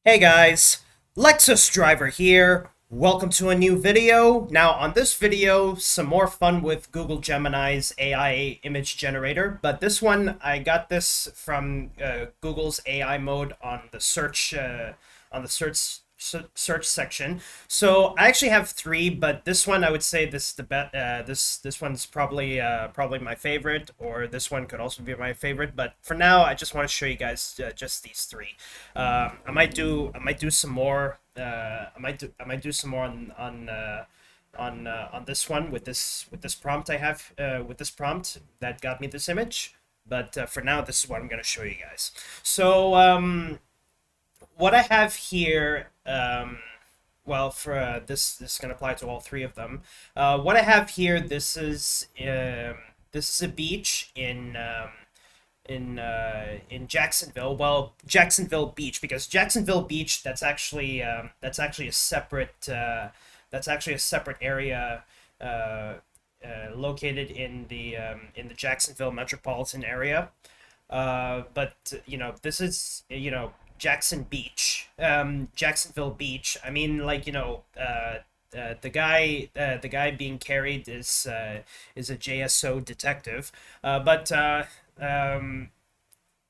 Hey guys, Lexus Driver here. Welcome to a new video. Now on this video, some more fun with Google Gemini's AI image generator, but this one I got this from Google's AI mode on the search section. So I actually have three, but this one I would say this is the best. This one's probably my favorite, or this one could also be my favorite. But for now, I just want to show you guys just these three. I might do some more. I might do some more on this one with this prompt I have with this prompt that got me this image. But for now, this is what I'm gonna show you guys. So what I have here, well, for this can apply to all three of them. What I have here, this is a beach in Jacksonville. Well, Jacksonville Beach, because Jacksonville Beach, that's actually a separate area located in the Jacksonville metropolitan area. But this is Jacksonville Beach. I mean, like, the guy being carried is a JSO detective. But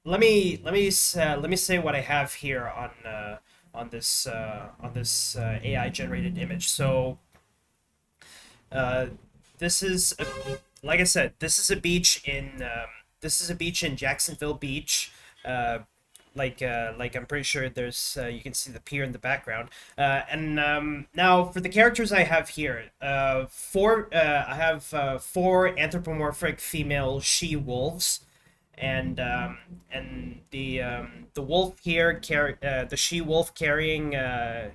let me say what I have here on this AI generated image. So this is like I said, this is a beach in Jacksonville Beach. Uh, like I'm pretty sure there's you can see the pier in the background. And now for the characters I have here, I have four anthropomorphic female she wolves, and the wolf here the she wolf carrying the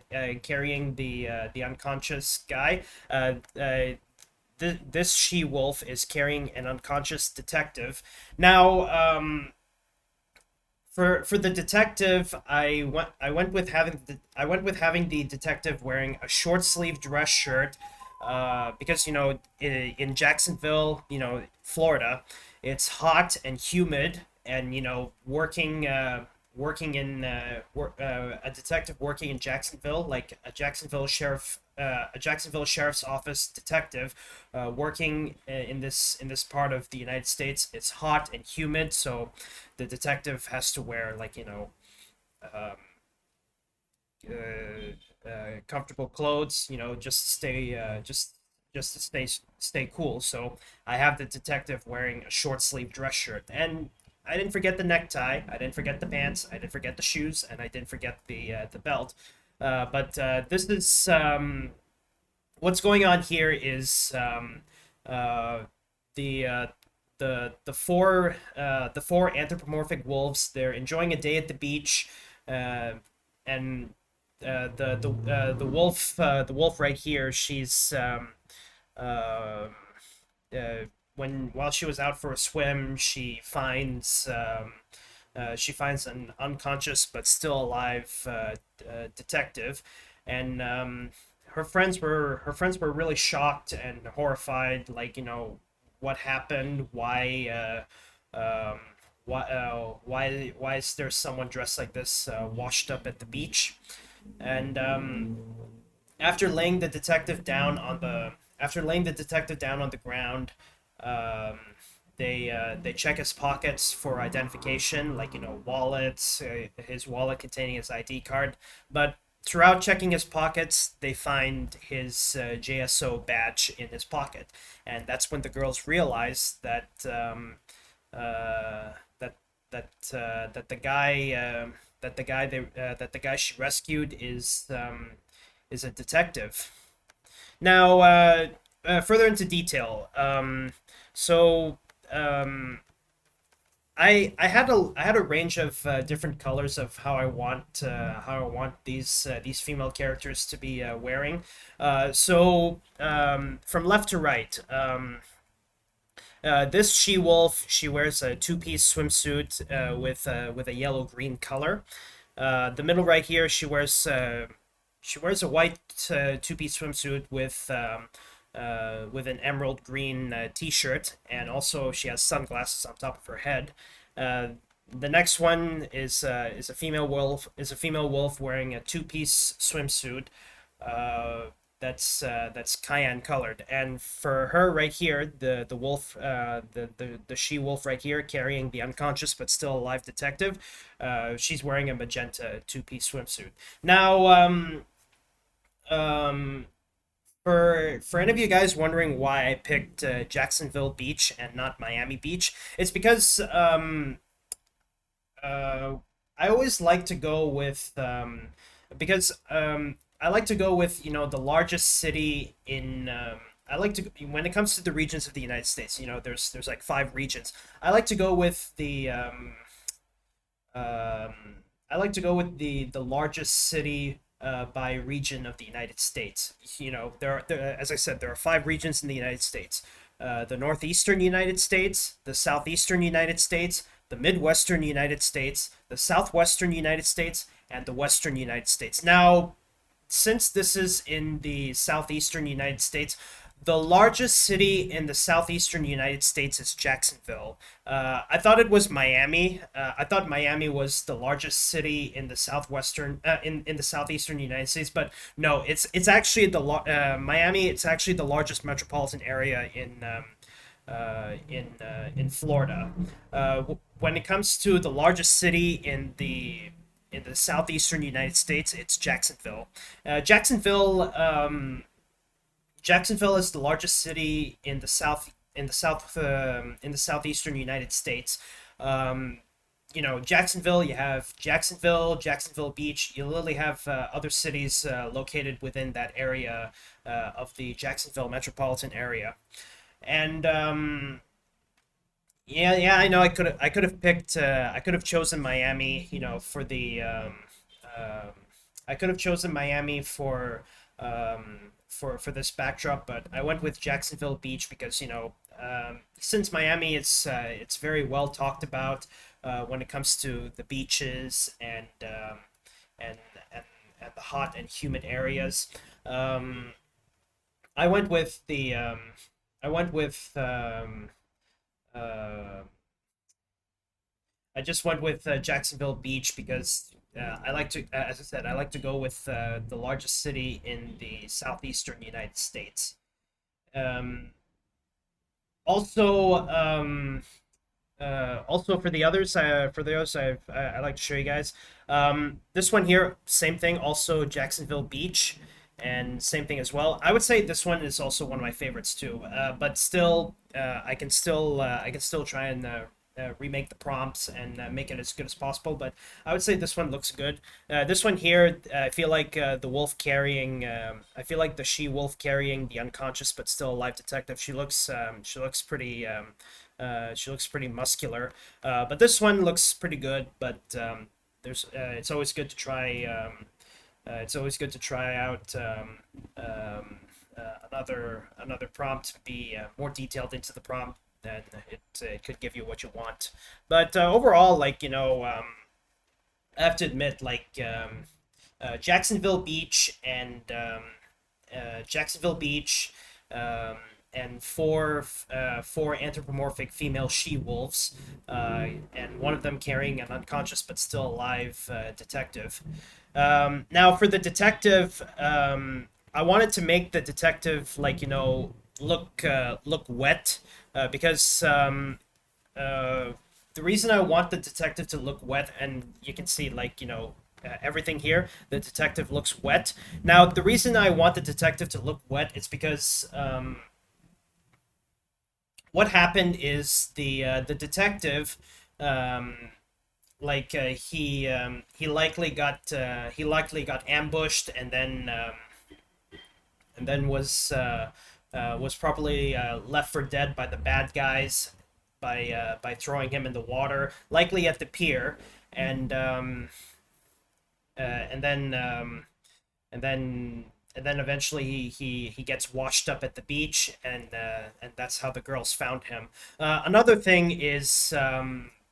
unconscious guy. This she wolf is carrying an unconscious detective. Now, for the detective, I went with having the detective wearing a short sleeve dress shirt, because in Jacksonville, Florida, it's hot and humid, and a detective working in Jacksonville, like a Jacksonville Sheriff's Office detective, working in this part of the United States. It's hot and humid, so the detective has to wear, like, um, comfortable clothes, just to stay cool. So I have the detective wearing a short sleeve dress shirt, and I didn't forget the necktie, I didn't forget the pants, I didn't forget the shoes, and I didn't forget the belt. But this is what's going on here is uh, the uh, the four anthropomorphic wolves. They're enjoying a day at the beach, uh, and the wolf right here. She's when while she was out for a swim, she finds an unconscious but still alive detective, and her friends were really shocked and horrified. Like, what happened? Why is there someone dressed like this washed up at the beach? And after laying the detective down on the ground, um, they check his pockets for identification, like, wallets, his wallet containing his ID card. But throughout checking his pockets, they find his JSO badge in his pocket, and that's when the girls realize uh, that that the guy she rescued is a detective. Now, further into detail. So um, I had a range of different colors of how I want these female characters to be wearing. So from left to right, this she wolf, she wears a two-piece swimsuit with a yellow green color. The middle right here, she wears a white two-piece swimsuit with an emerald green t-shirt, and also she has sunglasses on top of her head. Uh, The next one is a female wolf, wearing a two-piece swimsuit. Uh, that's cayenne colored, and for her right here, the wolf, the she wolf right here, carrying the unconscious but still alive detective, she's wearing a magenta two-piece swimsuit. Now, um, for any of you guys wondering why I picked Jacksonville Beach and not Miami Beach, it's because uh, I always like to go with because I like to go with the largest city in. I like to when it comes to the regions of the United States. There's like five regions. I like to go with um, I like to go with the largest city by region of the United States. As I said, there are five regions in the United States: the northeastern United States, the southeastern United States, the midwestern United States, the southwestern United States, and the western United States. Now, since this is in the southeastern United States, the largest city in the southeastern United States is Jacksonville. I thought it was Miami. I thought Miami was the largest city in the southwestern in the southeastern United States, but no, it's actually Miami. It's actually the largest metropolitan area in Florida. When it comes to the largest city in the southeastern United States, it's Jacksonville. Jacksonville is the largest city in the southeastern United States. Um, Jacksonville. You have Jacksonville Beach. You literally have other cities located within that area of the Jacksonville metropolitan area. And yeah, yeah, I know. I could have chosen Miami. Um, I could have chosen Miami for this backdrop, but I went with Jacksonville Beach because since Miami, it's very well talked about when it comes to the beaches and and and the hot and humid areas. Um, I went with the I went with uh, I just went with Jacksonville Beach because as I said, I like to go with the largest city in the southeastern United States. Um, also, also for the others, I like to show you guys. This one here, same thing. Also Jacksonville Beach, and same thing as well. I would say this one is also one of my favorites too. But still, I can still try and remake the prompts and make it as good as possible. But I would say this one looks good. This one here, I feel like I feel like the she wolf carrying the unconscious but still alive detective. She looks pretty muscular. But this one looks pretty good. But it's always good to try. It's always good to try out another prompt, be more detailed into the prompt, then it could give you what you want. But overall, I have to admit, Jacksonville Beach Jacksonville Beach, um, and four anthropomorphic female she wolves, and one of them carrying an unconscious but still alive detective. Now for the detective, I wanted to make the detective look wet, because uh, the reason I want the detective to look wet, and you can see everything here, the detective looks wet. Now the reason I want the detective to look wet is because what happened is the detective, um, he likely got ambushed, and then was probably left for dead by the bad guys by throwing him in the water, likely at the pier, and uh, and then um, and then and then eventually he gets washed up at the beach, and that's how the girls found him. Another thing is,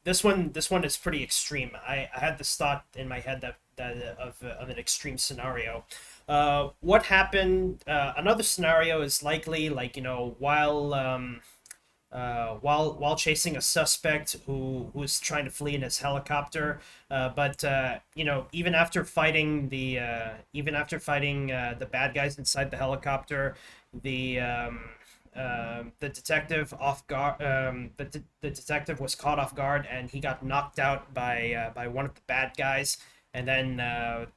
this one is pretty extreme. I had this thought in my head of an extreme scenario. What happened? Another scenario is likely, while while chasing a suspect who was trying to flee in his helicopter. But you know, even after fighting the bad guys inside the helicopter, the detective off guard. The detective was caught off guard, and he got knocked out by one of the bad guys. And then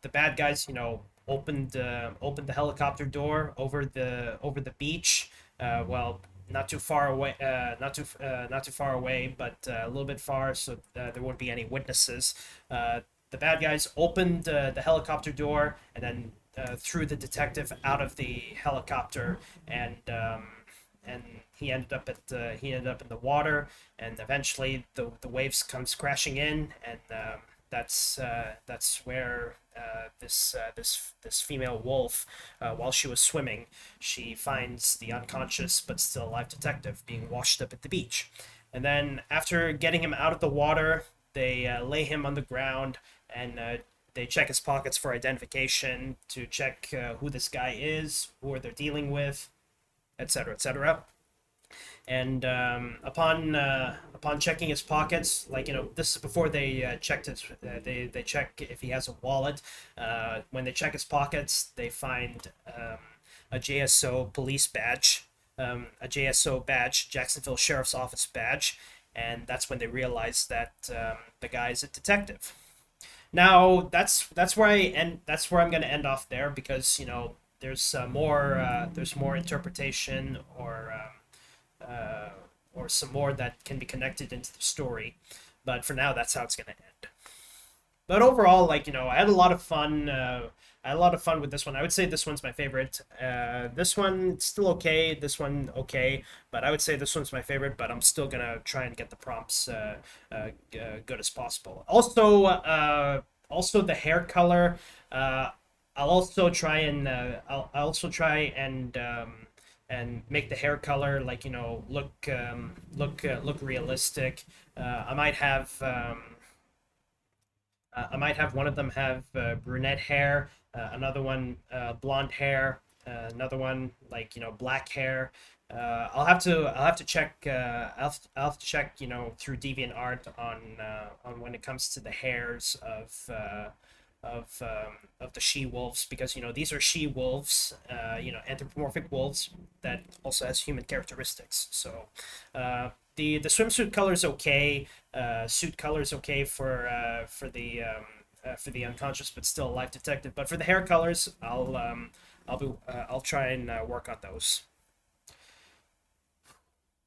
the bad guys, you know, opened the helicopter door over the beach. Well, not too far away, not too far away, but a little bit far, so there wouldn't be any witnesses. The bad guys opened the helicopter door and then threw the detective out of the helicopter, and and he ended up in the water, and eventually the waves comes crashing in, and that's where this female wolf, while she was swimming, she finds the unconscious but still alive detective being washed up at the beach. And then after getting him out of the water, they lay him on the ground, and they check his pockets for identification to check who this guy is, who they're dealing with, etc., etc. And upon checking his pockets, like, you know, this is before they checked his, they check if he has a wallet. When they check his pockets, they find a JSO police badge, a JSO badge, Jacksonville Sheriff's Office badge, and that's when they realize that the guy's a detective. Now that's where that's where I'm gonna end off there, because, you know, there's more interpretation, or some more that can be connected into the story. But for now, that's how it's gonna end. But overall, like, you know, I had a lot of fun. I had a lot of fun with this one. I would say this one's my favorite. This one still okay. This one okay, but I would say this one's my favorite. But I'm still gonna try and get the prompts good as possible. Also the hair color. I'll also try and and make the hair color, like, you know, look realistic. I might have one of them have brunette hair, another one blonde hair, another one, like, you know, black hair. I'll have to check. I'll have to check, you know, through DeviantArt on when it comes to the hairs of the she wolves, because, you know, these are she wolves, you know, anthropomorphic wolves that also has human characteristics. So the swimsuit color is okay. Suit color is okay for the unconscious but still alive detective. But for the hair colors, I'll try and work on those.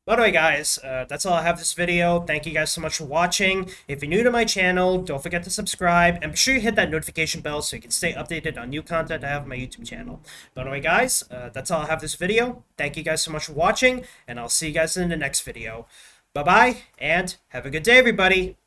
But anyway, guys, that's all I have this video. Thank you guys so much for watching. If you're new to my channel, don't forget to subscribe, and be sure you hit that notification bell so you can stay updated on new content I have on my YouTube channel. But anyway, guys, that's all I have this video. Thank you guys so much for watching, and I'll see you guys in the next video. Bye-bye, and have a good day, everybody.